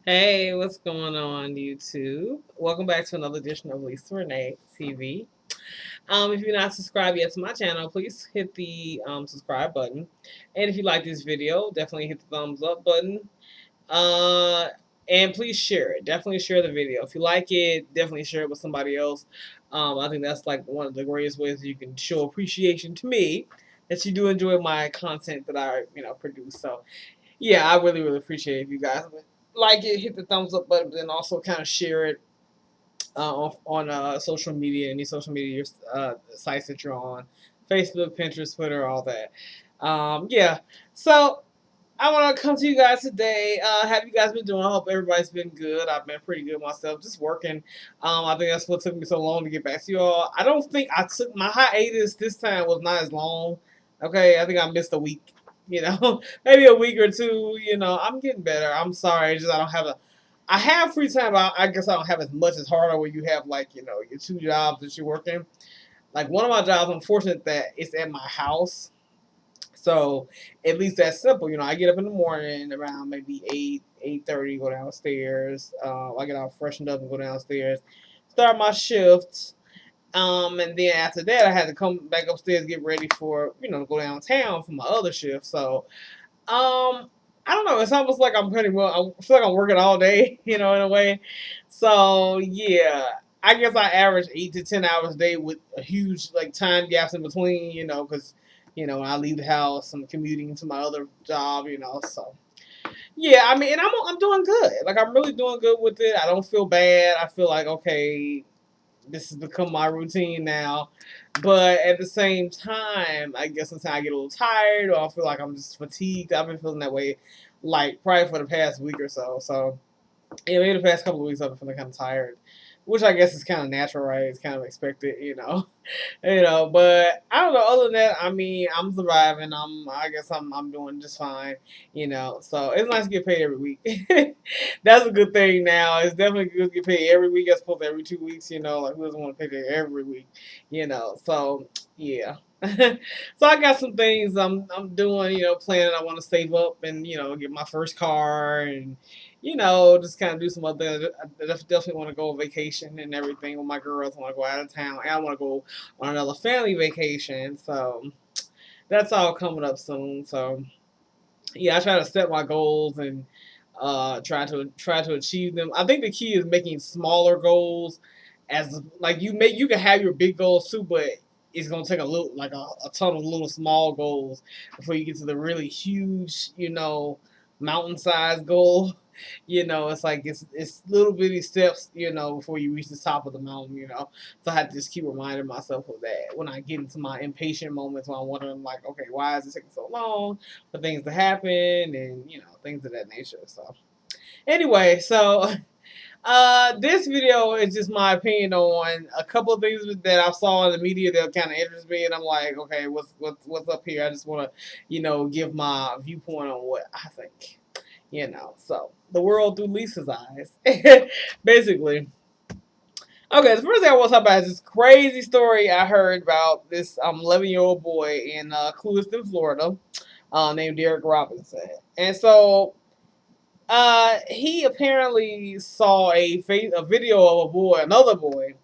Hey, what's going on, YouTube? Welcome back to another edition of Lisa Renee TV. If you're not subscribed yet to my channel, please hit the subscribe button. And if you like this video, definitely hit the thumbs up button. Uh, and please share it. Definitely share the video. If you like it, definitely share it with somebody else. I think that's like one of the greatest ways you can show appreciation to me that you do enjoy my content that I produce. So yeah, I really, really appreciate it if you guys would like it, hit the thumbs up button, but then also kind of share it on social media, any social media sites that you're on, Facebook, Pinterest, Twitter, all that. Yeah, so I want to come to you guys today. Have you guys been doing? I hope everybody's been good. I've been pretty good myself, just working. I think that's what took me so long to get back to y'all. I don't think I took my hiatus this time was not as long. Okay, I think I missed a week. Maybe a week or two. I'm getting better. I'm sorry, just I don't have a. I have free time. I guess I don't have as much as harder where you have like your two jobs that you're working. Like one of my jobs, I'm fortunate that it's at my house. So at least that's simple. I get up in the morning around maybe 8:30, go downstairs. I get all freshened up and go downstairs, start my shift. And then after that, I had to come back upstairs, get ready for go downtown for my other shift. So I don't know. It's almost like I'm pretty well. I feel like I'm working all day, in a way. So yeah, I guess I average 8 to 10 hours a day with a huge like time gaps in between. Because when I leave the house, I'm commuting to my other job. So yeah, I mean, and I'm doing good. Like I'm really doing good with it. I don't feel bad. I feel like okay, this has become my routine now. But at the same time, I guess sometimes I get a little tired or I feel like I'm just fatigued. I've been feeling that way like probably for the past week or so. So yeah, maybe the past couple of weeks I've been feeling kind of tired. Which I guess is kind of natural, right? It's kind of expected. But I don't know. Other than that, I mean, I'm surviving. I guess I'm doing just fine. So it's nice to get paid every week. That's a good thing now. It's definitely good to get paid every week as opposed to every 2 weeks. Like who doesn't want to pay paid every week? So yeah. So I got some things I'm doing. Planning. I want to save up and get my first car and just kind of do some other things. I definitely want to go on vacation and everything with my girls. I want to go out of town and I want to go on another family vacation. So that's all coming up soon. So yeah, I try to set my goals and try to achieve them. I think the key is making smaller goals. As like you can have your big goals too, but it's gonna take a little like a ton of little small goals before you get to the really huge, mountain sized goal. It's like it's little bitty steps, before you reach the top of the mountain. So I have to just keep reminding myself of that when I get into my impatient moments when I'm wondering like, okay, why is it taking so long for things to happen and things of that nature. So anyway, so this video is just my opinion on a couple of things that I saw in the media that kind of interest me, and I'm like, okay, what's up here? I just want to, give my viewpoint on what I think. So the world through Lisa's eyes, basically. Okay, the first thing I want to talk about is this crazy story I heard about this 11-year-old boy in Clewiston, Florida, named Derek Robinson. And so he apparently saw a video of another boy,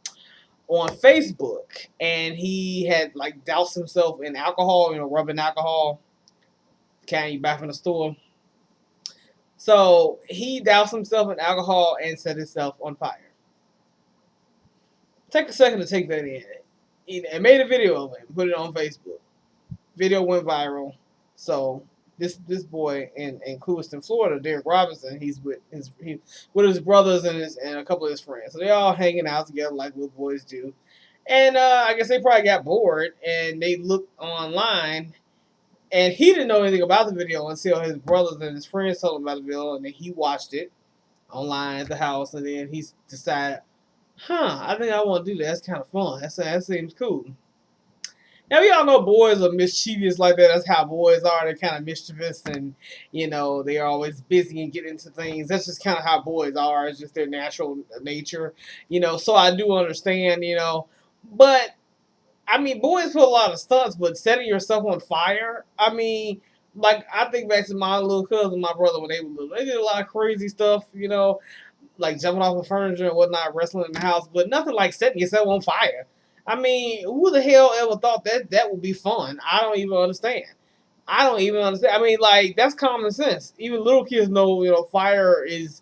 on Facebook, and he had like doused himself in alcohol, rubbing alcohol, kind you buy from the store. So he doused himself in alcohol and set himself on fire. Take a second to take that in. And made a video of it, put it on Facebook. Video went viral. So this boy in Clewiston, Florida, Derek Robinson, he's with his brothers and a couple of his friends. So they all hanging out together like little boys do. And I guess they probably got bored and they looked online. And he didn't know anything about the video until his brothers and his friends told him about the video, and then he watched it online at the house, and then he decided, I think I want to do that. That's kind of fun. That seems cool. Now we all know boys are mischievous like that. That's how boys are. They're kind of mischievous, and they're always busy and getting into things. That's just kind of how boys are. It's just their natural nature. So I do understand. But I mean, boys put a lot of stunts, but setting yourself on fire. I mean, like I think back to my little cousin, and my brother when they were little. They did a lot of crazy stuff, like jumping off of furniture and whatnot, wrestling in the house, but nothing like setting yourself on fire. I mean, who the hell ever thought that would be fun? I don't even understand. I don't even understand. I mean, like that's common sense. Even little kids know, fire is,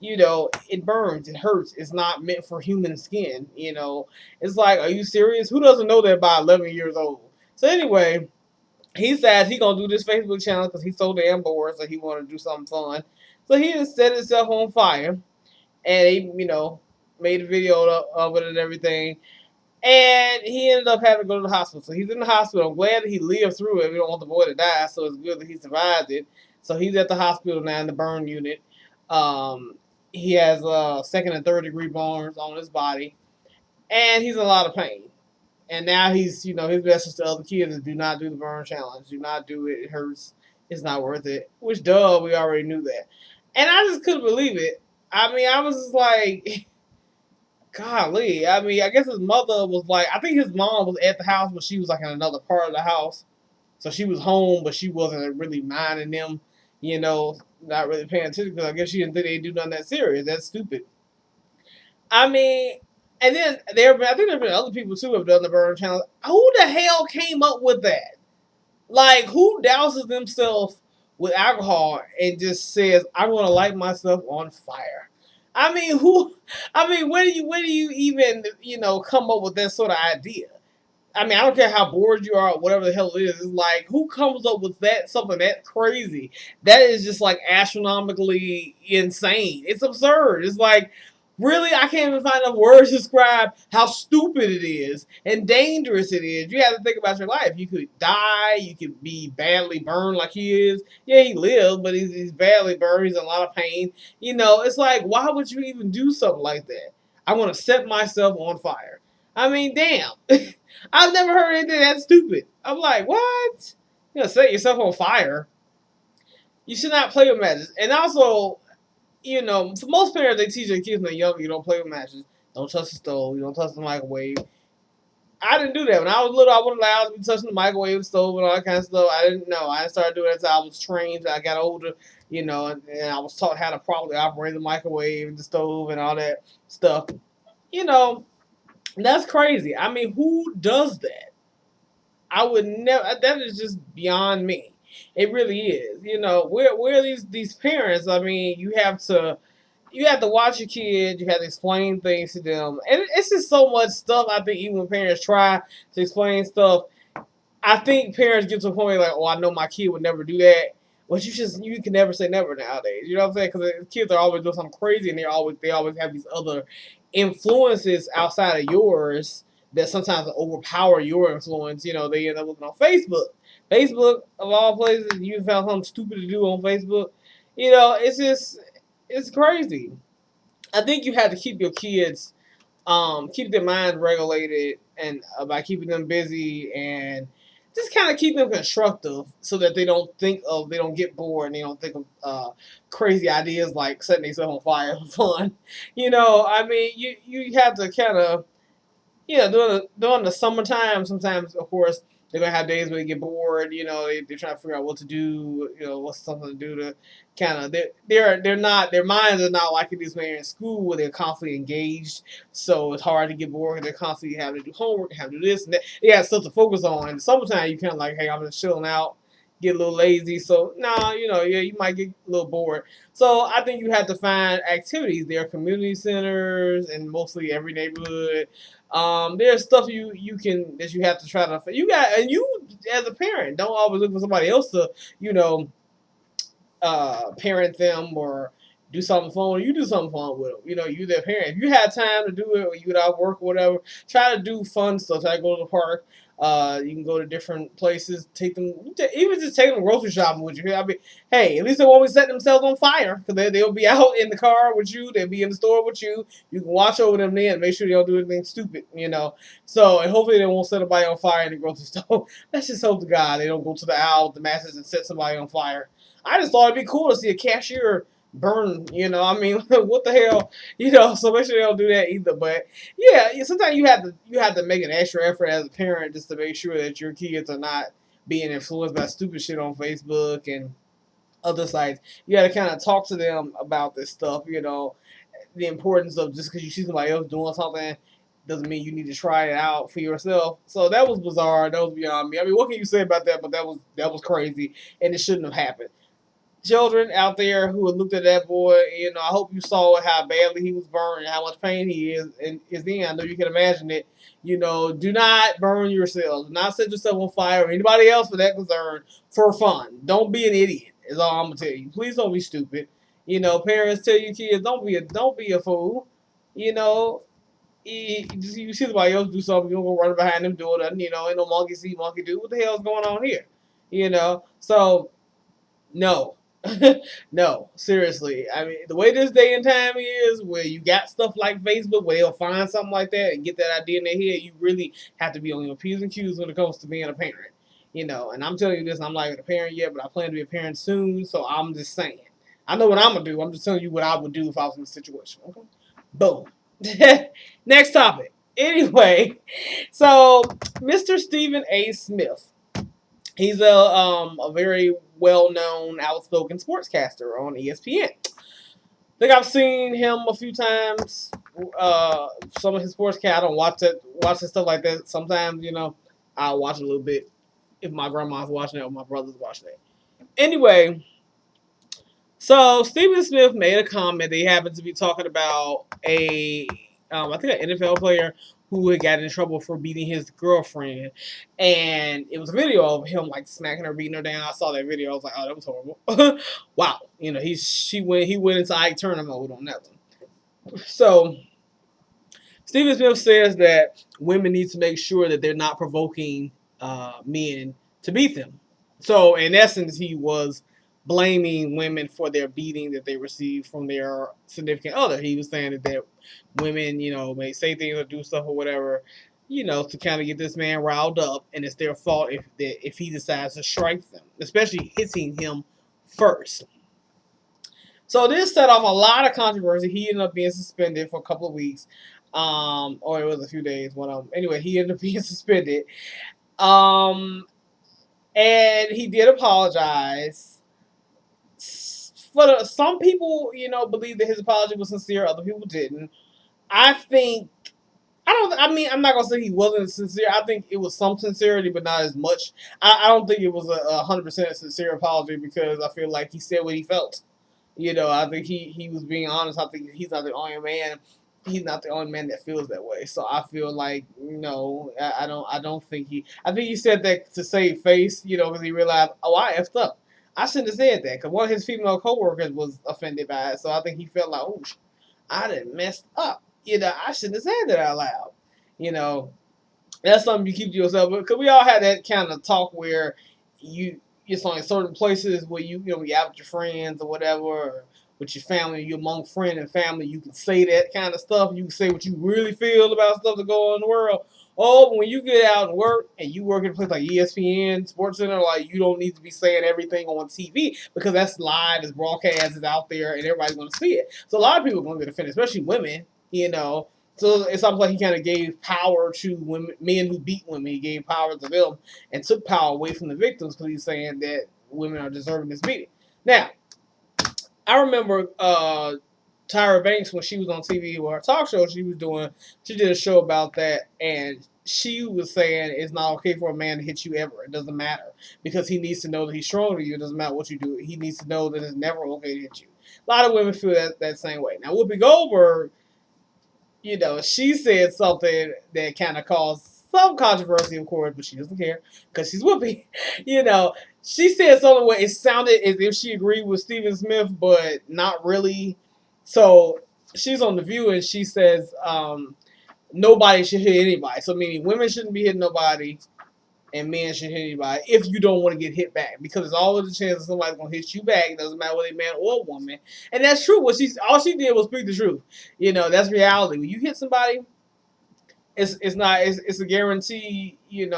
it burns, it hurts. It's not meant for human skin. It's like, are you serious? Who doesn't know that by 11 years old? So anyway, he says he gonna do this Facebook channel because he's so damn bored, so he want to do something fun. So he just set himself on fire, and he, made a video of it and everything. And he ended up having to go to the hospital. So he's in the hospital. I'm glad that he lived through it. We don't want the boy to die, so it's good that he survived it. So he's at the hospital now in the burn unit. He has second and third degree burns on his body, and he's in a lot of pain. And now he's, his message to other kids is do not do the burn challenge. Do not do it. It hurts. It's not worth it. Which, duh, we already knew that. And I just couldn't believe it. I mean, I was just like, golly. I mean, I guess his mother was like, I think his mom was at the house, but she was like in another part of the house. So she was home, but she wasn't really minding them, not really paying attention because I guess she didn't think they'd do nothing that serious. That's stupid. I mean, and then I think there have been other people too who have done the burn challenge. Who the hell came up with that? Like, who douses themselves with alcohol and just says, "I'm going to light myself on fire"? I mean, who? I mean, where do you even come up with that sort of idea? I mean, I don't care how bored you are or whatever the hell it is. It's like, who comes up with that something that crazy? That is just like astronomically insane. It's absurd. It's like, really, I can't even find enough words to describe how stupid it is and dangerous it is. You have to think about your life. You could die. You could be badly burned like he is. Yeah, he lived, but he's badly burned. He's in a lot of pain. It's like, why would you even do something like that? I want to set myself on fire. I mean, damn. I've never heard anything that stupid. I'm like, what? Set yourself on fire. You should not play with matches. And also, for most parents, they teach their kids when they're young, you don't play with matches. Don't touch the stove. You don't touch the microwave. I didn't do that. When I was little, I wasn't allowed to be touching the microwave, the stove, and all that kind of stuff. I didn't know. I didn't start doing that until I was trained. I got older, and I was taught how to properly operate the microwave, the stove, and all that stuff. You know, that's crazy. I mean, who does that? I would never. That is just beyond me. It really is. Where are these parents? I mean, you have to watch your kids. You have to explain things to them, and it's just so much stuff. I think even when parents try to explain stuff, I think parents get to a point like, oh, I know my kid would never do that. But you can never say never nowadays. You know what I'm saying? Because kids are always doing something crazy, and they always have these other influences outside of yours that sometimes overpower your influence. They end up looking on Facebook. Facebook of all places, you found something stupid to do on Facebook. It's crazy. I think you have to keep your kids keep their minds regulated and by keeping them busy and just kind of keep them constructive so that they don't get bored and they don't think of crazy ideas like setting themselves on fire for fun. I mean, you have to kind of during the summertime, sometimes, of course, they're gonna have days where they get bored. They're trying to figure out what to do. What's something to do to kind of they're not their minds are not like it is when they're in school where they're constantly engaged. So it's hard to get bored. They're constantly having to do homework, having to do this and that. They got stuff to focus on. In the summertime, you kind of like, hey, I'm just chilling out, get a little lazy. So yeah, you might get a little bored. So I think you have to find activities. There are community centers in mostly every neighborhood. There's stuff that you have to try to you as a parent don't always look for somebody else to parent them or do something fun. You do something fun with them. You their parent. If you have time to do it or you get out of work or whatever, try to do fun stuff. Try to go to the park. You can go to different places. Take them, even just take them grocery shopping with you. I mean, hey, at least they won't be setting themselves on fire because they'll be out in the car with you. They'll be in the store with you. You can watch over them then and make sure they don't do anything stupid. So, and hopefully they won't set somebody on fire in the grocery store. Let's just hope to God they don't go to the aisle with the matches and set somebody on fire. I just thought it'd be cool to see a cashier burn. I mean, what the hell, So make sure they don't do that either. But yeah, sometimes you have to make an extra effort as a parent just to make sure that your kids are not being influenced by stupid shit on Facebook and other sites. You got to kind of talk to them about this stuff, the importance of just because you see somebody else doing something doesn't mean you need to try it out for yourself. So that was bizarre. That was beyond me. I mean, what can you say about that? But that was crazy, and it shouldn't have happened. Children out there who have looked at that boy, I hope you saw how badly he was burned and how much pain he is in. I know you can imagine it. Do not burn yourselves. Do not set yourself on fire or anybody else for that concern for fun. Don't be an idiot. Is all I'm gonna tell you. Please don't be stupid. Parents tell your kids don't be a fool. You know, you see somebody else do something, you don't go running behind them doing it. Ain't no monkey see, monkey do. What the hell is going on here? So no. No, seriously. I mean, the way this day and time is, where you got stuff like Facebook, where they'll find something like that and get that idea in their head, you really have to be on your P's and Q's when it comes to being a parent. And I'm telling you this, I'm not even a parent yet, but I plan to be a parent soon, so I'm just saying. I know what I'm going to do. I'm just telling you what I would do if I was in the situation. Okay? Boom. Next topic. Anyway, so Mr. Stephen A. Smith. He's a very well-known, outspoken sportscaster on ESPN. I think I've seen him a few times. Some of his sportscast, I don't watch stuff like that. Sometimes, I'll watch a little bit if my grandma's watching it or my brother's watching it. Anyway, so Stephen Smith made a comment that he happened to be talking about I think an NFL player who had gotten in trouble for beating his girlfriend, and it was a video of him like smacking her, beating her down. I saw that video. I was like, oh, that was horrible. Wow, he went into Ike Turner mode on that one. So Stephen Smith says that women need to make sure that they're not provoking men to beat them. So in essence, he was blaming women for their beating that they received from their significant other. He was saying that women, may say things or do stuff or whatever, to kind of get this man riled up, and it's their fault if he decides to strike them, especially hitting him first. So this set off a lot of controversy. He ended up being suspended for a couple of weeks, or it was a few days. Anyway, he ended up being suspended. And he did apologize. Some people, believe that his apology was sincere. Other people didn't. I think, I'm not going to say he wasn't sincere. I think it was some sincerity, but not as much. I don't think it was a 100% sincere apology, because I feel like he said what he felt. I think he was being honest. I think he's not the only man. He's not the only man that feels that way. So I feel like, I don't think I think he said that to save face, because he realized, oh, I effed up. I shouldn't have said that, because one of his female coworkers was offended by it. So I think he felt like, oh, I done messed up. I shouldn't have said that out loud. That's something you keep to yourself. Because we all had that kind of talk where it's on certain places where you out with your friends or whatever, or with your family, you're among friend and family, you can say that kind of stuff. You can say what you really feel about stuff that go on in the world. Oh, but when you get out and work, and you work in a place like ESPN, Sports Center, like, you don't need to be saying everything on TV, because that's live, it's broadcast, it's out there, and everybody's going to see it. So a lot of people are going to get offended, especially women, So it's almost like he kind of gave power to women, men who beat women. He gave power to them and took power away from the victims, because he's saying that women are deserving this beating. Now, I remember Tyra Banks, when she was on TV or her talk show she did a show about that, and she was saying it's not okay for a man to hit you ever. It doesn't matter, because he needs to know that he's stronger than you. It doesn't matter what you do. He needs to know that it's never okay to hit you. A lot of women feel that same way. Now, Whoopi Goldberg, she said something that kind of caused some controversy, of course, but she doesn't care, because she's Whoopi. She said something where it sounded as if she agreed with Stephen Smith, but not really. So she's on The View, and she says nobody should hit anybody. So meaning women shouldn't be hitting nobody, and men should hit anybody if you don't want to get hit back, because there's always a chance that somebody's gonna hit you back. It doesn't matter whether they're man or woman, and that's true. All she did was speak the truth. That's reality. When you hit somebody, it's a guarantee. You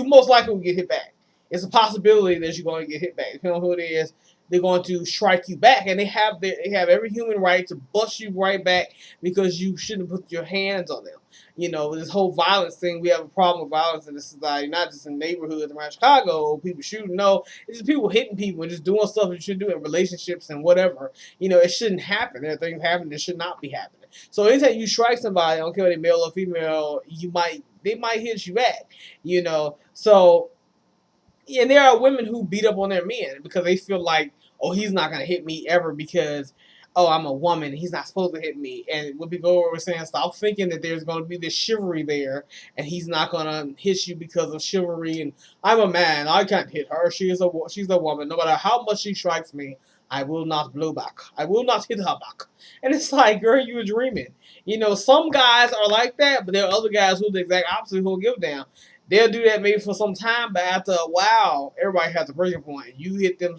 most likely will get hit back. It's a possibility that you're going to get hit back, depending on who it is. they're going to strike you back, and they have every human right to bust you right back because you shouldn't put your hands on them. You know, this whole violence thing, we have a problem with violence in this society, not just in neighborhoods around Chicago, people shooting. No, it's just people hitting people and just doing stuff you should do in relationships and whatever. You know, it shouldn't happen. There are things happening that should not be happening. So anytime you strike somebody, I don't care whether they're male or female, they might hit you back. You know, so and there are women who beat up on their men because they feel like, oh, he's not gonna hit me ever because, oh, I'm a woman, he's not supposed to hit me. And what we go over saying, stop thinking that there's gonna be this chivalry there, and he's not gonna hit you because of chivalry. And I'm a man, I can't hit her. She's a woman. No matter how much she strikes me, I will not blow back. I will not hit her back. And it's like, girl, you were dreaming. You know, some guys are like that, but there are other guys who are the exact opposite who don't give a damn. They'll do that maybe for some time, but after a while, everybody has a breaking point. You hit them,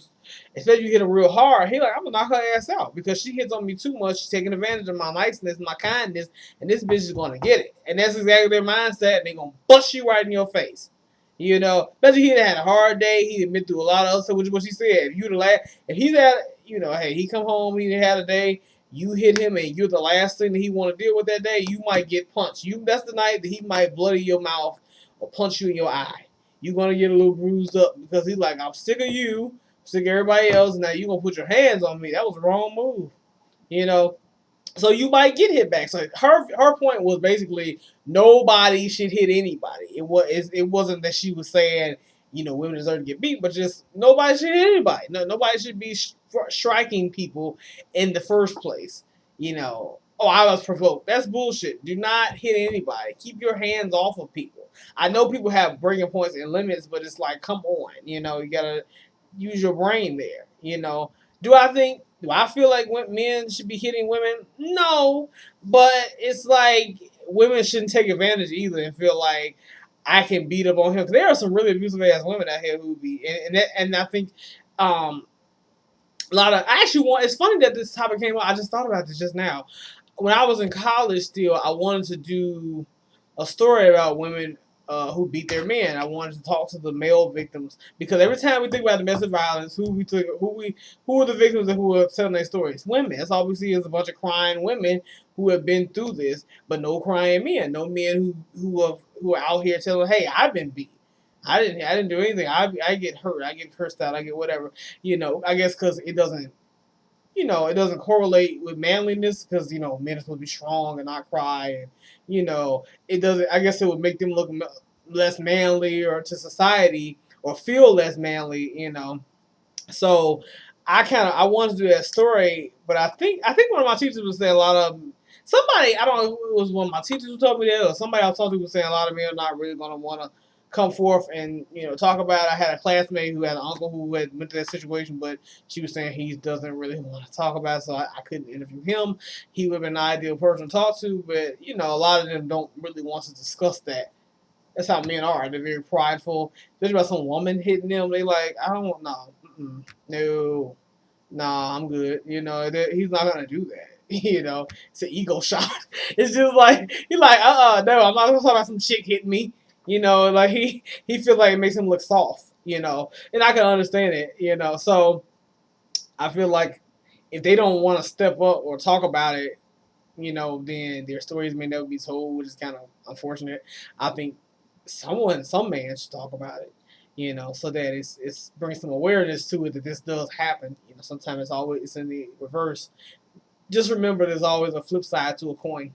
especially you hit them real hard. He like, I'm gonna knock her ass out because she hits on me too much. She's taking advantage of my niceness, my kindness, and this bitch is gonna get it. And that's exactly their mindset. And they're gonna bust you right in your face. You know, especially he had a hard day. He had been through a lot of other stuff, which is what she said. If he's had, you know, hey, he come home, he had a day. You hit him, and you're the last thing that he want to deal with that day. You might get punched. That's the night that he might bloody your mouth or punch you in your eye. You're gonna get a little bruised up because he's like, I'm sick of you, I'm sick of everybody else. Now you gonna put your hands on me? That was the wrong move, you know. So you might get hit back. So her point was basically nobody should hit anybody. It wasn't that she was saying, you know, women deserve to get beat, but just nobody should hit anybody. No, nobody should be striking people in the first place. You know, oh, I was provoked. That's bullshit. Do not hit anybody. Keep your hands off of people. I know people have breaking points and limits, but it's like, come on, you know, you gotta use your brain there. You know, do I feel like men should be hitting women? No, but it's like women shouldn't take advantage either and feel like I can beat up on him. Because there are some really abusive ass women out here who be, and I think um, a lot of. I actually want. It's funny that this topic came up. I just thought about this just now. When I was in college, still, I wanted to do a story about women who beat their men. I wanted to talk to the male victims because every time we think about domestic violence, who are the victims and who are telling their stories? Women. That's all we see is a bunch of crying women who have been through this, but no crying men. No men who are out here telling, hey, I've been beat. I didn't do anything. I get hurt. I get cursed out. I get whatever. You know, I guess because it doesn't, you know, it doesn't correlate with manliness because, you know, men are supposed to be strong and not cry. And, you know, it doesn't, I guess it would make them look less manly or to society or feel less manly, you know. So I wanted to do that story, but I think one of my teachers was saying a lot of somebody, I don't know, it was one of my teachers who told me that, or somebody I talked to was saying a lot of men are not really going to want to come forth and, you know, talk about it. I had a classmate who had an uncle who had went to that situation, but she was saying he doesn't really want to talk about it, so I couldn't interview him. He would have been an ideal person to talk to, but, you know, a lot of them don't really want to discuss that. That's how men are. They're very prideful. There's about some woman hitting them. They like, I don't want, no, nah, I'm good. You know, he's not gonna do that. You know, it's an ego shot. It's just like he's like, no, I'm not gonna talk about some chick hitting me. You know, like he feels like it makes him look soft. You know, and I can understand it. You know, so I feel like if they don't want to step up or talk about it, you know, then their stories may never be told, which is kind of unfortunate. I think some man should talk about it, you know, so that it's brings some awareness to it that this does happen. You know, sometimes it's in the reverse. Just remember, there's always a flip side to a coin.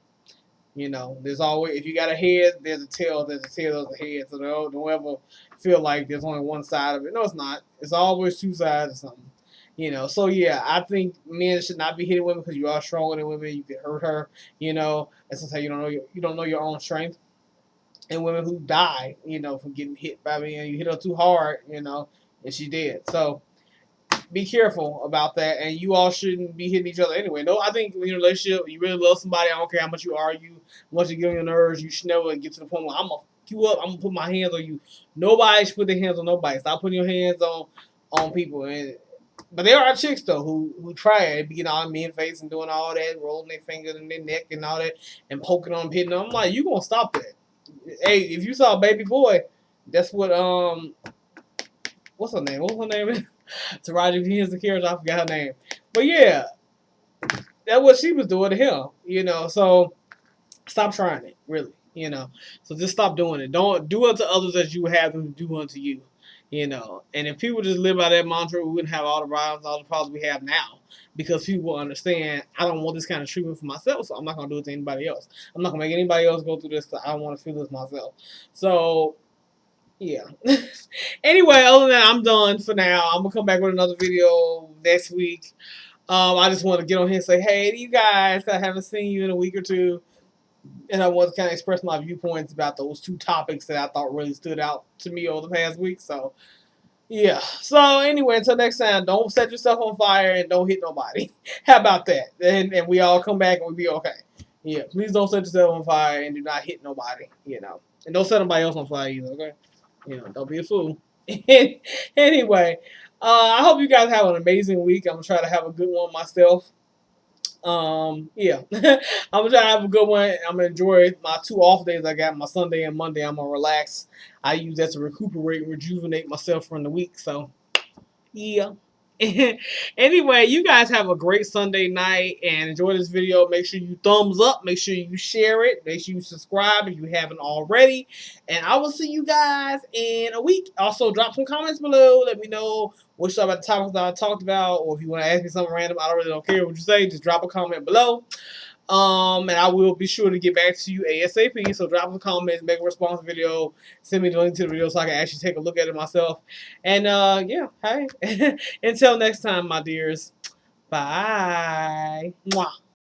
You know, there's always, if you got a head, there's a tail. There's a tail, there's a head. So don't ever feel like there's only one side of it. No, it's not. It's always two sides of something. You know, so yeah, I think men should not be hitting women because you are stronger than women. You can hurt her. You know, and sometimes you don't know your own strength. And women who die, you know, from getting hit by men, you hit her too hard, you know, and she did. So be careful about that, and you all shouldn't be hitting each other anyway. No, I think when you're in a relationship, you really love somebody. I don't care how much you argue, how much you get on your nerves. You should never get to the point where I'm gonna fuck you up. I'm gonna put my hands on you. Nobody should put their hands on nobody. Stop putting your hands on people. But there are chicks though who try it, be getting all men face and doing all that, rolling their fingers in their neck and all that, and poking them, hitting them. I'm like, you gonna stop that? Hey, if you saw Baby Boy, that's what what's her name? What's her name? Taraji P. Henson character, I forgot her name. But yeah, that's what she was doing to him, you know. So stop trying it, really, you know. So just stop doing it. Don't do unto others as you would have them do unto you, you know. And if people just live by that mantra, we wouldn't have all the problems, we have now, because people will understand. I don't want this kind of treatment for myself, so I'm not gonna do it to anybody else. I'm not gonna make anybody else go through this because I don't want to feel this myself. So yeah. Anyway, other than that, I'm done for now. I'm gonna come back with another video next week. I just want to get on here and say, hey to you guys, I haven't seen you in a week or two, and I want to kind of express my viewpoints about those two topics that I thought really stood out to me over the past week. So, yeah. So, anyway, until next time, don't set yourself on fire and don't hit nobody. How about that? And we all come back and we'll be okay. Yeah, please don't set yourself on fire and do not hit nobody, you know. And don't set nobody else on fire either, okay? You know, don't be a fool. Anyway, I hope you guys have an amazing week. I'm going to try to have a good one myself. Yeah. I'm gonna try to have a good one. I'm gonna enjoy my 2 off days I got, my Sunday and Monday. I'm gonna relax. I use that to recuperate and rejuvenate myself from the week. So yeah. Anyway, you guys have a great Sunday night and enjoy this video. Make sure you thumbs up. Make sure you share it. Make sure you subscribe if you haven't already. And I will see you guys in a week. Also, drop some comments below. Let me know what you thought about the topics that I talked about. Or if you want to ask me something random, I don't care what you say. Just drop a comment below. And I will be sure to get back to you ASAP. So drop some comments, make a response video, send me the link to the video so I can actually take a look at it myself. And yeah, hey. Until next time, my dears. Bye. Mwah.